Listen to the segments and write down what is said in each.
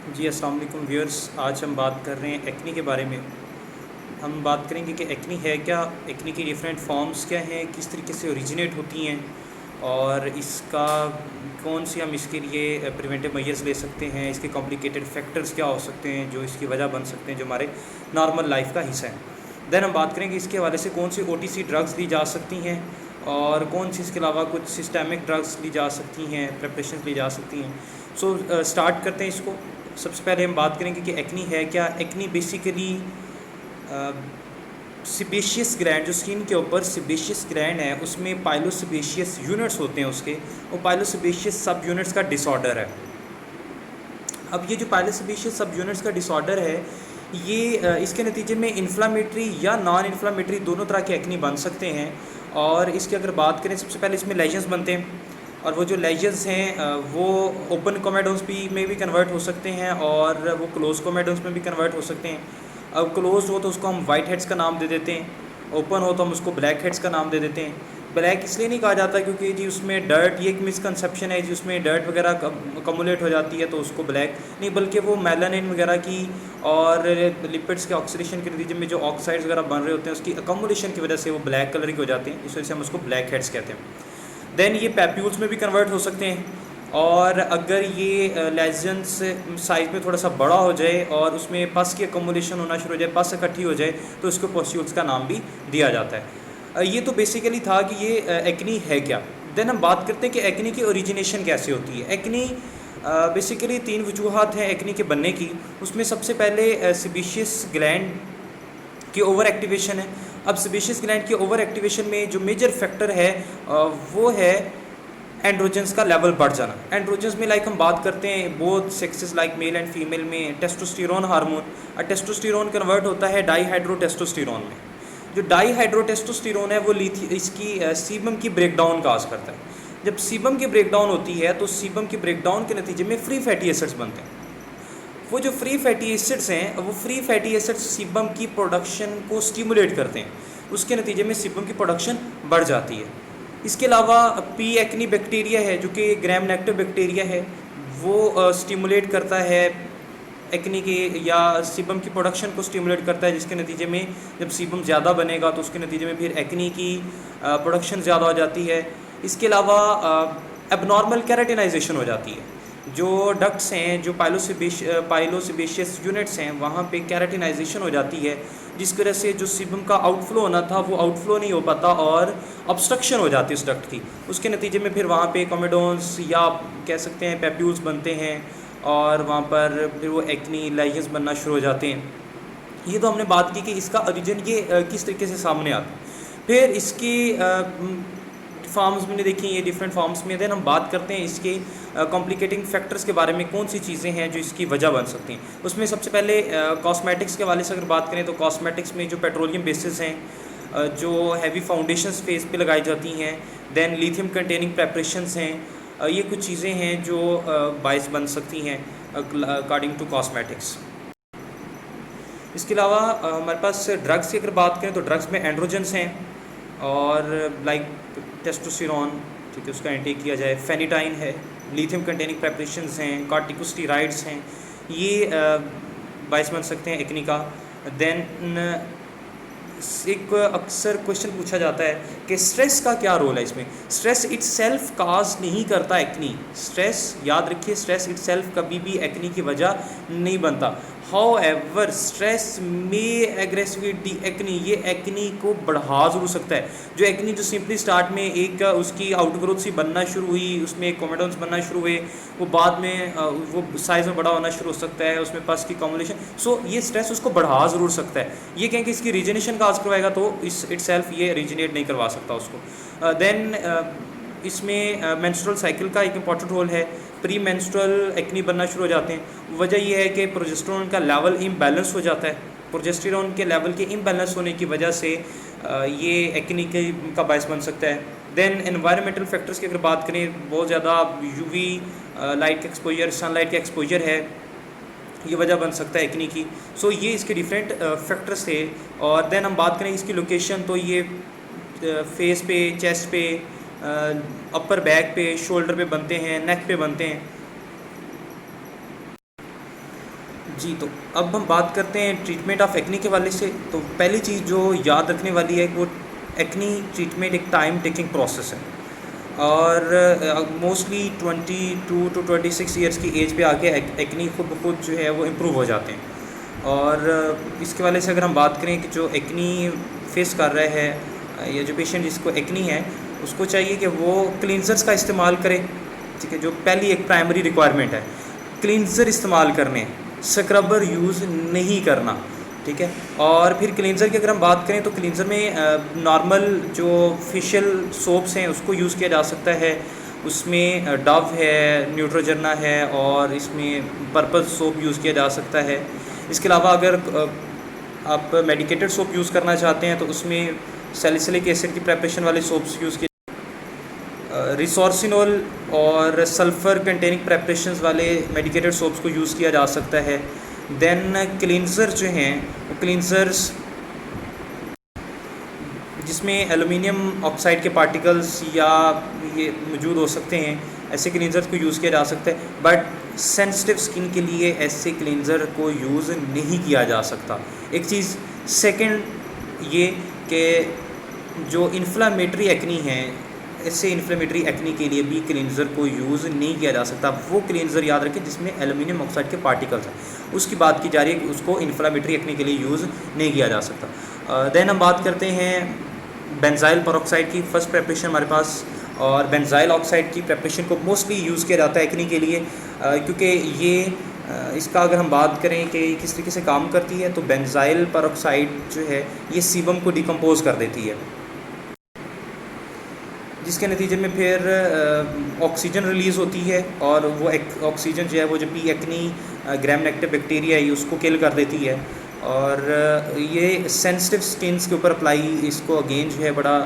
जी अस्सलाम वालेकुम व्यूअर्स। आज हम बात कर रहे हैं एक्नी के बारे में। हम बात करेंगे कि एक्नी है क्या, एक्नी की डिफरेंट फॉर्म्स क्या हैं, किस तरीके से ओरिजिनेट होती हैं और इसका कौन सी हम इसके लिए प्रिवेंटिव मेजर्स ले सकते हैं, इसके कॉम्प्लिकेटेड फैक्टर्स क्या हो सकते हैं जो इसकी वजह बन सकते हैं, जो हमारे नॉर्मल लाइफ का हिस्सा है। देन हम बात करेंगे इसके हवाले से कौन सी ओटीसी ड्रग्स ली जा सकती हैं और कौन सी इसके अलावा कुछ सिस्टेमिक ड्रग्स ली जा सकती हैं, प्रिपरेशन ली जा सकती हैं। सो स्टार्ट करते हैं इसको। सबसे पहले हम बात करेंगे कि एक्नी है क्या। एक्नी बेसिकली सिबेशियस ग्लैंड, जो स्किन के ऊपर सिबेशियस ग्लैंड है उसमें पाइलोसिबेशियस यूनिट्स होते हैं उसके, वो पाइलोसिबेशियस सब यूनिट्स का डिसऑर्डर है। अब ये जो पाइलोसिबेशियस सब यूनिट्स का डिसऑर्डर है ये इसके नतीजे में इन्फ्लामेटरी या नॉन इन्फ्लामेटरी दोनों तरह के एक्नी बन सकते हैं। और इसकी अगर बात करें, सबसे पहले इसमें लेजन्स बनते हैं और वो जो लेजन्स हैं वो ओपन कोमेडोन्स में भी कन्वर्ट हो सकते हैं और वो क्लोज कोमेडोन्स में भी कन्वर्ट हो सकते हैं। अब क्लोज हो तो उसको हम वाइट हेड्स का नाम दे देते हैं, ओपन हो तो हम उसको ब्लैक हेड्स का नाम दे देते हैं। ब्लैक इसलिए नहीं कहा जाता क्योंकि जी उसमें डर्ट, ये एक मिसकंसेप्शन है जी, उसमें डर्ट वगैरह कमुलेट हो जाती है तो उसको ब्लैक नहीं, बल्कि वो मेलानिन वगैरह की और लिपिड्स के ऑक्सीडेशन के नतीजे में जो ऑक्साइड्स वगैरह बन रहे होते हैं उसकी अकमुलेशन की वजह से वो ब्लैक कलर के हो जाते हैं, इस वजह से हम उसको ब्लैक हेड्स कहते हैं। देन ये पैप्यूल्स में भी कन्वर्ट हो सकते हैं और अगर ये लेजन्स साइज़ में थोड़ा सा बड़ा हो जाए और उसमें पस की अकमुलेशन होना शुरू हो जाए, पस इकट्ठी हो जाए तो इसको पॉस्यूल्स का नाम भी दिया जाता है। ये तो बेसिकली था कि ये एक्नी है क्या। देन हम बात करते हैं कि एक्नी की ओरिजिनेशन कैसे होती है। एक्नी बेसिकली तीन वजूहत हैं एक्नी के बनने की। उसमें सबसे पहले सिबेशियस ग्लैंड की ओवर एक्टिवेशन है। अब सेबेशियस ग्लैंड की ओवर एक्टिवेशन में जो मेजर फैक्टर है वो है एंड्रोजन्स का लेवल बढ़ जाना। एंड्रोजन्स में लाइक हम बात करते हैं both sexes like male and female में टेस्टोस्टेरोन हार्मोन, और टेस्टोस्टेरोन कन्वर्ट होता है डाईहाइड्रोटेस्टोस्टेरोन में। जो डाईहाइड्रोटेस्टोस्टेरोन है वो इसकी सीबम की ब्रेकडाउन काज करता है। जब सीबम की ब्रेकडाउन होती है तो सीबम की ब्रेकडाउन के नतीजे में फ्री फैटी एसिड्स बनते हैं। वो जो फ्री फैटी एसिड्स हैं वो फ्री फैटी एसिड्स सीबम की प्रोडक्शन को स्टिमुलेट करते हैं, उसके नतीजे में सीबम की प्रोडक्शन बढ़ जाती है। इसके अलावा पी एक्नी बैक्टीरिया है जो कि ग्राम नेगेटिव बैक्टीरिया है, वो स्टिमुलेट करता है एक्नी के या सीबम की प्रोडक्शन को स्टिमुलेट करता है, जिसके नतीजे में जब सीबम ज़्यादा बनेगा तो उसके नतीजे में फिर एक्नी की प्रोडक्शन ज़्यादा हो जाती है। इसके अलावा एबनॉर्मल कैराटिनाइजेशन हो जाती है। जो डक्ट्स हैं, जो पाइलोसिबेशियस यूनिट्स हैं, वहाँ पे कैराटिनाइजेशन हो जाती है, जिसकी वजह से जो सीबम का आउटफ्लो होना था वो आउटफ्लो नहीं हो पाता और ऑब्स्ट्रक्शन हो जाती है उस डक्ट की। उसके नतीजे में फिर वहाँ पे कोमेडोन्स या कह सकते हैं पैप्यूल्स बनते हैं और वहाँ पर फिर वो एक्नी लेजन्स बनना शुरू हो जाते हैं। ये तो हमने बात की कि इसका ओरिजिन ये किस तरीके से सामने आता है। फिर इसकी फॉर्म्स मैंने देखी, ये डिफरेंट फॉर्म्स में। देन हम बात करते हैं इसके कॉम्प्लिकेटिंग फैक्टर्स के बारे में, कौन सी चीज़ें हैं जो इसकी वजह बन सकती हैं। उसमें सबसे पहले कॉस्मेटिक्स के हवाले से अगर बात करें तो कॉस्मेटिक्स में जो पेट्रोलियम बेसिस हैं, जो हैवी फाउंडेशंस फेस पे लगाई जाती हैं, देन लिथियम कंटेनिंग प्रेपरेशंस हैं, ये कुछ चीज़ें हैं जो बायस बन सकती हैं अकॉर्डिंग टू कॉस्मेटिक्स। इसके अलावा हमारे पास ड्रग्स की अगर बात करें तो ड्रग्स में एंड्रोजन्स हैं और लाइक टेस्टोस्टेरोन, ठीक है, उसका इंटेक किया जाए। फेनिटाइन है, लिथियम कंटेनिंग प्रेपरेशंस हैं, कॉर्टिकोस्टेरॉइड्स हैं, ये बायस बन सकते हैं एक्नी का। देन एक अक्सर क्वेश्चन पूछा जाता है कि स्ट्रेस का क्या रोल है इसमें। स्ट्रेस इटसेल्फ काज नहीं करता एक्नी। स्ट्रेस, याद रखिए, स्ट्रेस इटसेल्फ कभी भी एक्नी की वजह नहीं बनता। हाउएवर स्ट्रेस में एग्रेसिविटी एक्नी, ये एक्नी को बढ़ा ज़रूर सकता है। जो एक्नी जो सिंपली स्टार्ट में एक उसकी आउटग्रोथ सी बनना शुरू हुई, उसमें कोमेडोन्स बनना शुरू हुए, वो बाद में वो साइज़ में बड़ा होना शुरू हो सकता है, उसमें पस की कॉम्बिनेशन। सो ये स्ट्रेस उसको बढ़ा ज़रूर सकता है। ये कहें कि इसकी रीजनेशन का आज करवाएगा तो इस इटसेल्फ ये रीजनेट नहीं करवा सकता उसको। देन इसमें मेंस्ट्रुअल साइकिल का एक इंपॉर्टेंट रोल है। प्री मेंस्ट्रुअल एक्नी बनना शुरू हो जाते हैं। वजह यह है कि प्रोजेस्टेरोन का लेवल इम्बैलेंस हो जाता है। प्रोजेस्टेरोन के लेवल के इम्बैलेंस होने की वजह से ये एक्नी का बायस बन सकता है। देन एनवायरमेंटल फैक्टर्स की अगर बात करें, बहुत ज़्यादा यूवी लाइट का एक्सपोजर, सनलाइट का एक्सपोजर है, ये वजह बन सकता है एक्नी की। सो ये इसके डिफरेंट फैक्टर्स थे। और देन हम बात करें इसकी लोकेशन, तो ये फेस पे, चेस्ट पे, अपर बैक पे, शोल्डर पे बनते हैं, नेक पे बनते हैं। जी, तो अब हम बात करते हैं ट्रीटमेंट ऑफ एक्ने के वाले से। तो पहली चीज़ जो याद रखने वाली है वो एक्ने ट्रीटमेंट एक टाइम टेकिंग प्रोसेस है, और मोस्टली 22 to 26 ईयर्स की एज पे आके एक्ने खुद ब खुद जो है वो इम्प्रूव हो जाते हैं। और इसके वाले से अगर हम बात करें कि जो एक्नी फेस कर रहा है या जो पेशेंट जिसको एक्नी है, उसको चाहिए कि वो क्लींजर्स का इस्तेमाल करे। ठीक है, जो पहली एक प्राइमरी रिक्वायरमेंट है, क्लींजर इस्तेमाल करने, स्क्रबर यूज़ नहीं करना। ठीक है, और फिर क्लींजर की अगर हम बात करें तो क्लींजर में नॉर्मल जो फेशियल सोप्स हैं उसको यूज़ किया जा सकता है। उसमें डव है, न्यूट्रोजर्ना है, और इसमें पर्पल सोप यूज़ किया जा सकता है। इसके अलावा अगर आप मेडिकेटेड सोप यूज़ करना चाहते हैं तो उसमें सैलिसिलिक एसिड की प्रेपरेशन वाले सोप्स यूज़ किए, रिसोर्सिनोल और सल्फ़र कंटेनिंग प्रेपरेशंस वाले मेडिकेटेड सोप्स को यूज़ किया जा सकता है। देन क्लींजर जो हैं वो क्लींजर्स जिसमें एलुमिनियम ऑक्साइड के पार्टिकल्स या ये मौजूद हो सकते हैं, ऐसे क्लींजर को यूज़ किया जा सकता है। बट सेंसिटिव स्किन के लिए ऐसे क्लींजर को यूज़ नहीं किया जा सकता। एक चीज़ सेकंड ये कि जो इन्फ्लामेटरी एक्नी है, ऐसे इन्फ्लेमेटरी एक्नी के लिए भी क्लींजर को यूज़ नहीं किया जा सकता। वो क्लींजर याद रखें जिसमें एल्युमिनियम ऑक्साइड के पार्टिकल्स हैं, उसकी बात की जा रही है कि उसको इन्फ्लेमेटरी एक्नी के लिए यूज़ नहीं किया जा सकता। देन हम बात करते हैं बेंजाइल पेरोक्साइड की। फर्स्ट प्रेपरेशन हमारे पास, और बेंजाइल ऑक्साइड की प्रेपरेशन को मोस्टली यूज़ किया जाता है एक्नी के लिए, क्योंकि ये इसका अगर हम बात करें कि किस तरीके से काम करती है, तो बेंजाइल पेरोक्साइड जो है ये सीबम को डिकम्पोज कर देती है, जिसके नतीजे में फिर ऑक्सीजन रिलीज़ होती है, और वो ऑक्सीजन जो है वो जो P acne gram negative bacteria है उसको किल कर देती है। और ये सेंसिटिव स्किन्स के ऊपर अप्लाई, इसको अगेन जो है बड़ा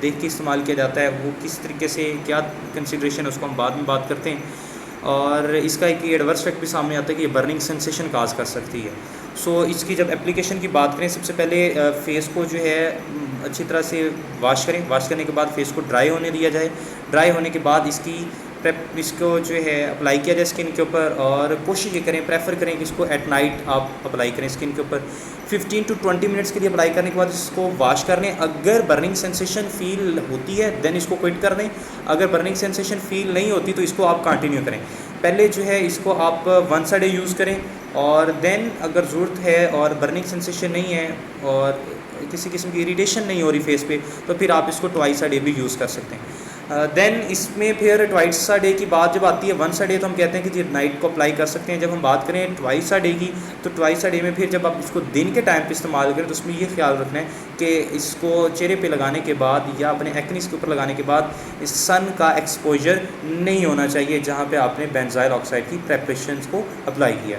देख के इस्तेमाल किया जाता है। वो किस तरीके से क्या कंसिड्रेशन है उसको हम बाद में बात करते हैं। और इसका एक एडवर्स इफेक्ट भी सामने आता है कि ये बर्निंग सेंसेशन काज कर सकती है। सो इसकी जब एप्लीकेशन की बात करें, सबसे पहले फ़ेस को जो है अच्छी तरह से वॉश करें। वॉश करने के बाद फ़ेस को ड्राई होने दिया जाए। ड्राई होने के बाद इसको जो है अप्लाई किया जाए स्किन के ऊपर, और कोशिश ये करें, प्रेफर करें कि इसको एट नाइट आप अप्लाई करें स्किन के ऊपर। 15 to 20 मिनट्स के लिए अप्लाई करने के बाद इसको वॉश कर लें। अगर बर्निंग सेंसेशन फ़ील होती है देन इसको क्विट कर दें। अगर बर्निंग सेंसेशन फ़ील नहीं होती तो इसको आप कंटिन्यू करें। पहले जो है इसको आप वंस अ डे यूज़ करें, और देन अगर ज़रूरत है और बर्निंग सेंसेशन नहीं है और किसी किस्म की इरिटेशन नहीं हो रही फेस पे, तो फिर आप इसको ट्वाइस अ डे भी यूज़ कर सकते हैं। देन इसमें फिर ट्वाइस अ डे की बात जब आती है, वंस अ डे तो हम कहते हैं कि जी नाइट को अप्लाई कर सकते हैं। जब हम बात करें ट्वाइस अ डे की, तो ट्वाइस अ डे में फिर जब आप इसको दिन के टाइम पे इस्तेमाल करें तो उसमें ये ख्याल रखना है कि इसको चेहरे पे लगाने के बाद या अपने एक्नीस के ऊपर लगाने के बाद इस सन का एक्सपोजर नहीं होना चाहिए जहाँ पे आपने बेंजाइल ऑक्साइड की प्रेपरेशंस को अप्लाई किया।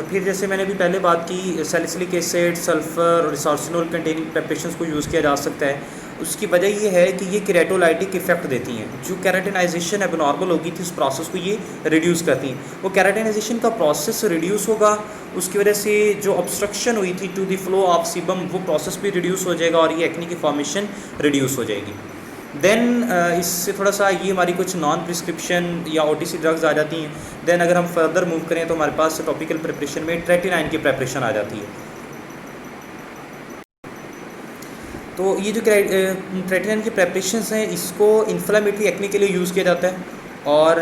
फिर जैसे मैंने भी पहले बात की, सैलिसिलिक एसिड, सल्फ़र और रिसोर्सिनोल कंटेनिंग प्रेपरेशंस को यूज़ किया जा सकता है। उसकी वजह ये है कि ये केराटोलाइटिक इफेक्ट देती हैं। जो केराटिनाइजेशन एबनॉर्मल होगी थी उस प्रोसेस को ये रिड्यूस करती हैं। वो केराटिनाइजेशन का प्रोसेस रिड्यूस होगा, उसकी वजह से जो ऑब्स्ट्रक्शन हुई थी to the flow of sebum वो प्रोसेस भी रिड्यूस हो जाएगा, और ये एक्नी की फॉर्मेशन रिड्यूस हो जाएगी। देन इससे थोड़ा सा ये हमारी कुछ नॉन प्रिस्क्रिप्शन या ओटीसी ड्रग्स आ जाती हैं। देन अगर हम फर्दर मूव करें तो हमारे पास टॉपिकल प्रिपरेशन में ट्रेटिनाइन की प्रेपरेशन आ जाती है। तो ये जो ट्रेटिनाइन की प्रेपरेशंस हैं इसको इन्फ्लामेटरी एक्नी के लिए यूज़ किया जाता है, और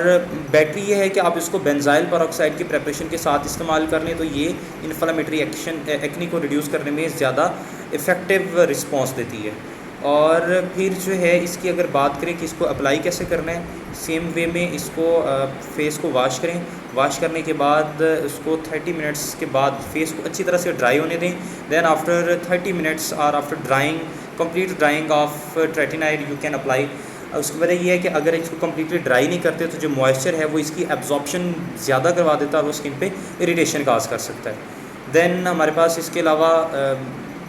बैटरी ये है कि आप इसको बेंजाइल पेरोक्साइड की प्रेपरेशन के साथ इस्तेमाल कर लें तो ये इन्फ्लामेटरी एक्नी को रिड्यूस करने में ज़्यादा इफ़ेक्टिव रिस्पॉन्स देती है। और फिर जो है इसकी अगर बात करें कि इसको अप्लाई कैसे करना है, सेम वे में इसको फेस को वॉश करें। वॉश करने के बाद उसको 30 मिनट्स के बाद फेस को अच्छी तरह से ड्राई होने दें। देन आफ्टर 30 मिनट्स और after drying, complete drying of tretinoin you can apply. उसकी वजह यह है कि अगर इसको कम्प्लीटली ड्राई नहीं करते तो जो मॉइस्चर है वो इसकी एब्जॉर्प्शन ज़्यादा करवा देता है और वो स्किन पे इरिटेशन काज कर सकता है। देन हमारे पास इसके अलावा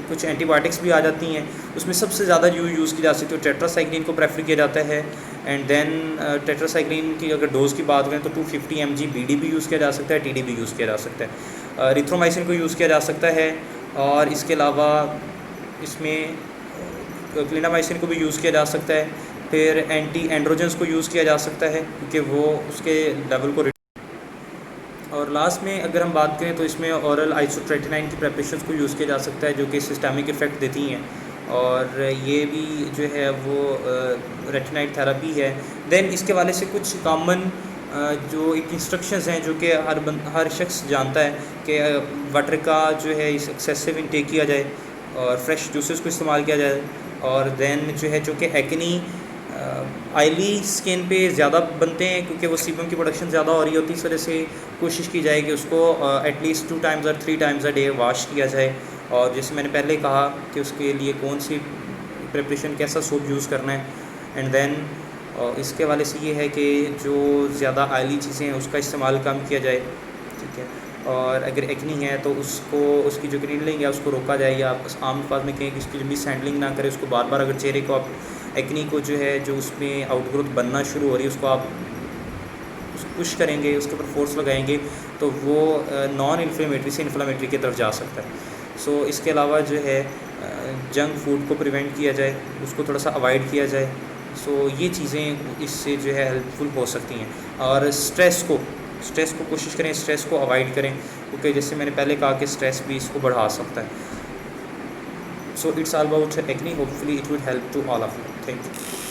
कुछ एंटीबायोटिक्स भी आ जाती हैं। उसमें सबसे ज़्यादा यूज़ की जा सकती है टेट्रासाइक्लिन को प्रेफर किया जाता है। एंड देन टेट्रासाइक्लिन की अगर डोज़ की बात करें तो 250 mg BD भी यूज़ किया जा सकता है, TD भी यूज़ किया जा सकता है। रिथ्रोमाइसिन को यूज़ किया जा सकता है, और इसके अलावा इसमें क्लिंडामाइसिन को भी यूज़ किया जा सकता है। फिर एंटी एंड्रोजन्स को यूज़ किया जा सकता है क्योंकि वो उसके लेवल को और लास्ट में अगर हम बात करें तो इसमें ओरल आइसोट्रेटिनाइन की प्रेपरेशन को यूज़ किया जा सकता है, जो कि सिस्टमिक इफ़ेक्ट देती हैं, और ये भी जो है वो रेटिनाइड थेरेपी है। देन इसके वाले से कुछ कॉमन जो एक इंस्ट्रक्शंस हैं जो कि हर शख्स जानता है कि वाटर का जो है इस एक्सेसिव इनटेक किया जाए और फ्रेश जूसेस को इस्तेमाल किया जाए। और देन जो कि एक्नी आयली स्किन पे ज़्यादा बनते हैं क्योंकि वो सीबम की प्रोडक्शन ज़्यादा हो रही होती है, इस वजह से कोशिश की जाए कि उसको एटलीस्ट 2 टाइम्स और 3 टाइम्स अ डे वॉश किया जाए। और जैसे मैंने पहले कहा कि उसके लिए कौन सी प्रिपरेशन, कैसा सोप यूज़ करना है। एंड देन इसके वाले से ये है कि जो ज़्यादा आयली चीज़ें हैं उसका इस्तेमाल कम किया जाए, ठीक है। और अगर एक्नी है तो उसको, उसकी जो क्रीडलिंग है उसको रोका जाए, या आप आम अल्फाज में कहें कि उसकी मिस हैंडलिंग ना करें। उसको बार बार अगर चेहरे को आप एक्नी को जो है जो उसमें आउटग्रोथ बनना शुरू हो रही है उसको आप पुश करेंगे, उसके ऊपर फोर्स लगाएंगे तो वो नॉन इन्फ्लेमेटरी से इन्फ्लेमेटरी की तरफ जा सकता है। सो इसके अलावा जो है जंक फूड को प्रिवेंट किया जाए, उसको थोड़ा सा अवॉइड किया जाए। सो ये चीज़ें इससे जो है हेल्पफुल हो सकती हैं। और स्ट्रेस को कोशिश करें, स्ट्रेस को अवॉइड करें, क्योंकि जैसे मैंने पहले कहा कि स्ट्रेस भी इसको बढ़ा सकता है। So it's all about acne, hopefully it will help to all of you. Thank you.